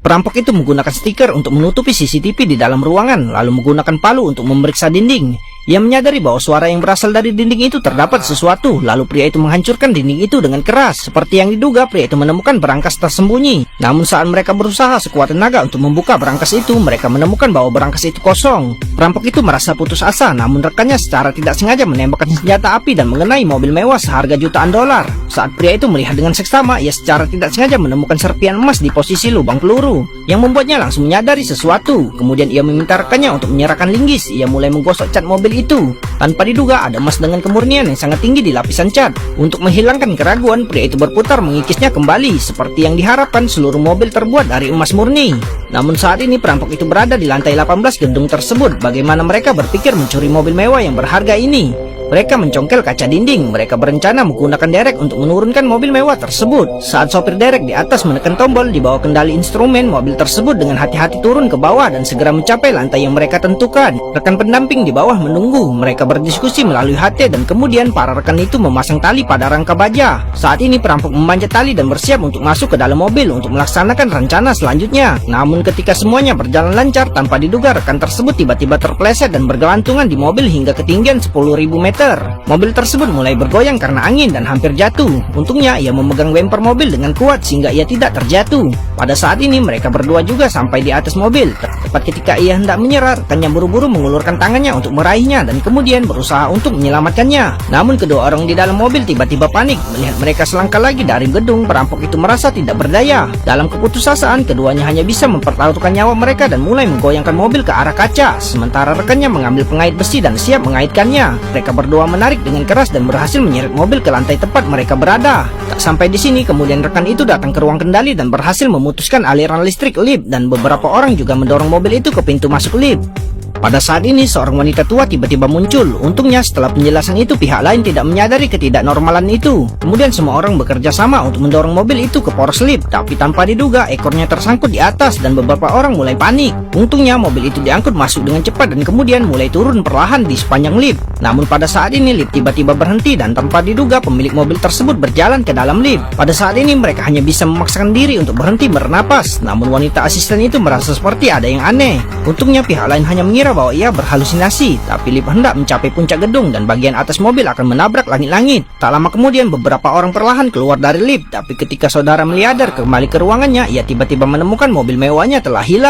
Perampok itu menggunakan stiker untuk menutupi CCTV di dalam ruangan, lalu menggunakan palu untuk memeriksa dinding. Ia menyadari bahwa suara yang berasal dari dinding itu terdapat sesuatu, lalu pria itu menghancurkan dinding itu dengan keras. Seperti yang diduga, pria itu menemukan berangkas tersembunyi. Namun saat mereka berusaha sekuat tenaga untuk membuka berangkas itu, mereka menemukan bahwa berangkas itu kosong. Perampok itu merasa putus asa, namun rekannya secara tidak sengaja menembakkan senjata api dan mengenai mobil mewah seharga jutaan dolar. Saat pria itu melihat dengan seksama, ia secara tidak sengaja menemukan serpian emas di posisi lubang peluru, yang membuatnya langsung menyadari sesuatu. Kemudian ia meminta rekannya untuk menyerahkan linggis. Ia mulai menggosok cat mobil itu. Tanpa diduga, ada emas dengan kemurnian yang sangat tinggi di lapisan cat. Untuk menghilangkan keraguan, pria itu berputar mengikisnya kembali. Seperti yang diharapkan, seluruh mobil terbuat dari emas murni. Namun saat ini perampok itu berada di lantai 18 gedung tersebut. Bagaimana mereka berpikir mencuri mobil mewah yang berharga ini? Mereka mencongkel kaca dinding. Mereka berencana menggunakan derek untuk menurunkan mobil mewah tersebut. Saat sopir derek di atas menekan tombol, di bawah kendali instrumen, mobil tersebut dengan hati-hati turun ke bawah dan segera mencapai lantai yang mereka tentukan. Rekan pendamping di bawah menunggu. Mereka berdiskusi melalui HT dan kemudian para rekan itu memasang tali pada rangka baja. Saat ini perampok memanjat tali dan bersiap untuk masuk ke dalam mobil untuk melaksanakan rencana selanjutnya. Namun ketika semuanya berjalan lancar, tanpa diduga rekan tersebut tiba-tiba terpleset dan bergelantungan di mobil hingga ketinggian 10.000 meter. Mobil tersebut mulai bergoyang karena angin dan hampir jatuh. Untungnya ia memegang bemper mobil dengan kuat sehingga ia tidak terjatuh. Pada saat ini mereka berdua juga sampai di atas mobil. Tepat ketika ia hendak menyerah, rekannya buru-buru mengulurkan tangannya untuk meraihnya dan kemudian berusaha untuk menyelamatkannya. Namun kedua orang di dalam mobil tiba-tiba panik melihat mereka selangkah lagi dari gedung. Perampok itu merasa tidak berdaya. Dalam keputusasaan, keduanya hanya bisa mempertaruhkan nyawa mereka dan mulai menggoyangkan mobil ke arah kaca. Sementara rekannya mengambil pengait besi dan siap mengaitkannya. Mereka berdua menarik dengan keras dan berhasil menyeret mobil ke lantai tempat mereka berada. Tak sampai di sini, kemudian rekan itu datang ke ruang kendali dan berhasil memutuskan aliran listrik lift, dan beberapa orang juga mendorong mobil itu ke pintu masuk lift. Pada saat ini seorang wanita tua tiba-tiba muncul. Untungnya setelah penjelasan itu pihak lain tidak menyadari ketidaknormalan itu. Kemudian semua orang bekerja sama untuk mendorong mobil itu ke poros lift. Tapi tanpa diduga ekornya tersangkut di atas dan beberapa orang mulai panik. Untungnya mobil itu diangkut masuk dengan cepat dan kemudian mulai turun perlahan di sepanjang lift. Namun pada saat ini lift tiba-tiba berhenti dan tanpa diduga pemilik mobil tersebut berjalan ke dalam lift. Pada saat ini mereka hanya bisa memaksakan diri untuk berhenti bernapas. Namun wanita asisten itu merasa seperti ada yang aneh. Untungnya pihak lain hanya mengira bahwa ia berhalusinasi, tapi lift hendak mencapai puncak gedung dan bagian atas mobil akan menabrak langit-langit. Tak lama kemudian beberapa orang perlahan keluar dari lift, tapi ketika saudara Meliadar kembali ke ruangannya, ia tiba-tiba menemukan mobil mewahnya telah hilang.